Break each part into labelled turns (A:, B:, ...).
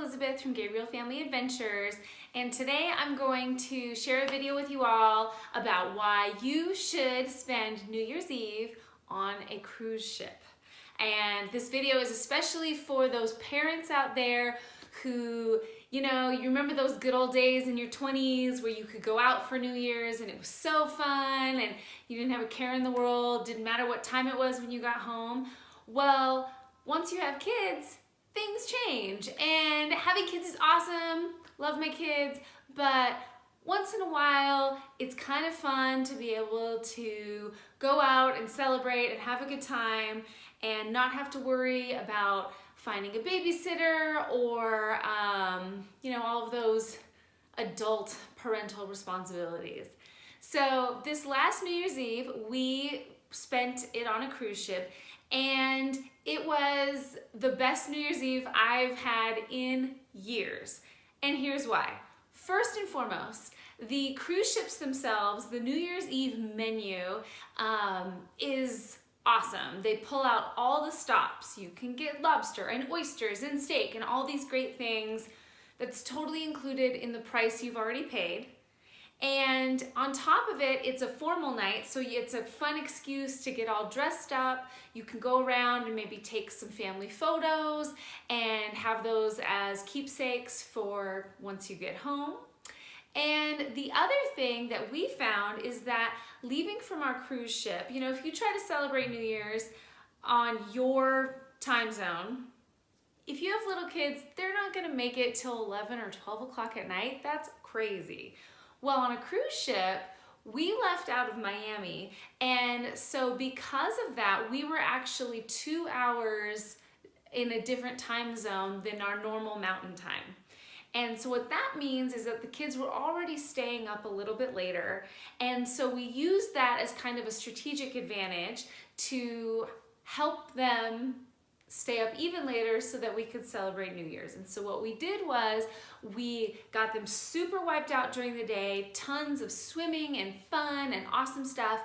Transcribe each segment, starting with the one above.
A: Elizabeth from Gabriel Family Adventures, and today I'm going to share a video with you all about why you should spend New Year's Eve on a cruise ship. And this video is especially for those parents out there who, you remember those good old days in your 20s where you could go out for New Year's and it was so fun and you didn't have a care in the world, didn't matter what time it was when you got home. Well, once you have kids, things change, and having kids is awesome, love my kids, but once in a while it's kind of fun to be able to go out and celebrate and have a good time and not have to worry about finding a babysitter or all of those adult parental responsibilities. So this last New Year's Eve we spent it on a cruise ship, and it was the best New Year's Eve I've had in years. And here's why. First and foremost, the cruise ships themselves, the New Year's Eve menu is awesome. They pull out all the stops. You can get lobster and oysters and steak and all these great things. That's totally included in the price you've already paid. And on top of it, it's a formal night, so it's a fun excuse to get all dressed up. You can go around and maybe take some family photos and have those as keepsakes for once you get home. And the other thing that we found is that leaving from our cruise ship, if you try to celebrate New Year's on your time zone, if you have little kids, they're not gonna make it till 11 or 12 o'clock at night. That's crazy. Well, on a cruise ship, we left out of Miami, and so because of that, we were actually 2 hours in a different time zone than our normal mountain time. And so what that means is that the kids were already staying up a little bit later, and so we used that as kind of a strategic advantage to help them stay up even later so that we could celebrate New Year's. And so what we did was we got them super wiped out during the day, tons of swimming and fun and awesome stuff.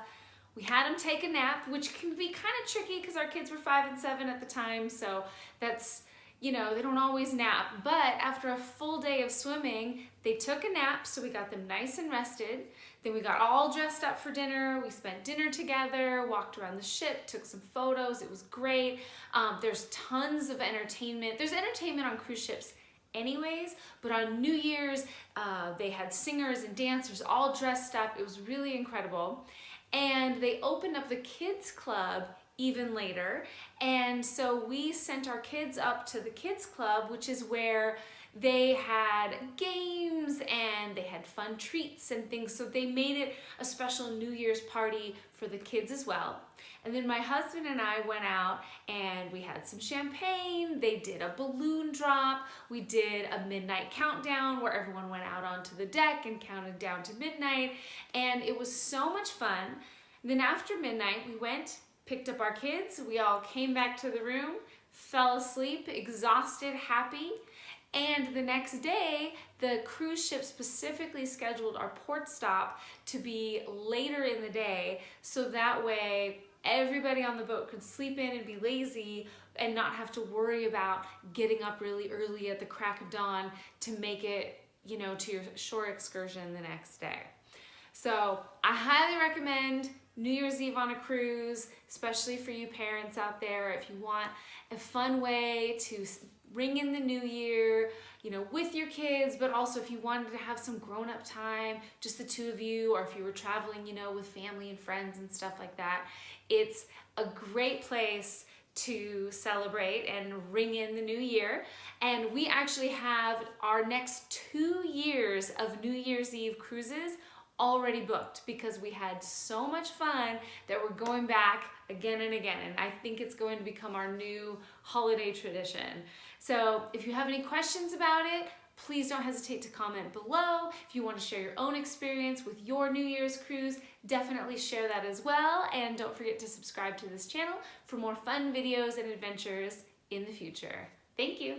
A: We had them take a nap, which can be kind of tricky because our kids were 5 and 7 at the time, so that's, they don't always nap. But after a full day of swimming, they took a nap, so we got them nice and rested. Then we got all dressed up for dinner. We spent dinner together, walked around the ship, took some photos. It was great. There's tons of entertainment. There's entertainment on cruise ships anyways, but on New Year's, they had singers and dancers all dressed up. It was really incredible. And they opened up the kids club even later. And so we sent our kids up to the kids club, which is where they had games and they had fun treats and things. So they made it a special New Year's party for the kids as well. And then my husband and I went out and we had some champagne. They did a balloon drop. We did a midnight countdown where everyone went out onto the deck and counted down to midnight. And it was so much fun. And then after midnight, we went, picked up our kids. We all came back to the room, fell asleep, exhausted, happy. And the next day, the cruise ship specifically scheduled our port stop to be later in the day, so that way everybody on the boat could sleep in and be lazy and not have to worry about getting up really early at the crack of dawn to make it, to your shore excursion the next day. So I highly recommend New Year's Eve on a cruise, especially for you parents out there. If you want a fun way to ring in the new year, with your kids, but also if you wanted to have some grown-up time, just the two of you, or if you were traveling, with family and friends and stuff like that, it's a great place to celebrate and ring in the new year. And we actually have our next 2 years of New Year's Eve cruises already booked because we had so much fun that we're going back again and again, and I think it's going to become our new holiday tradition. So if you have any questions about it, please don't hesitate to comment below. If you want to share your own experience with your New Year's cruise, definitely share that as well, and don't forget to subscribe to this channel for more fun videos and adventures in the future. Thank you.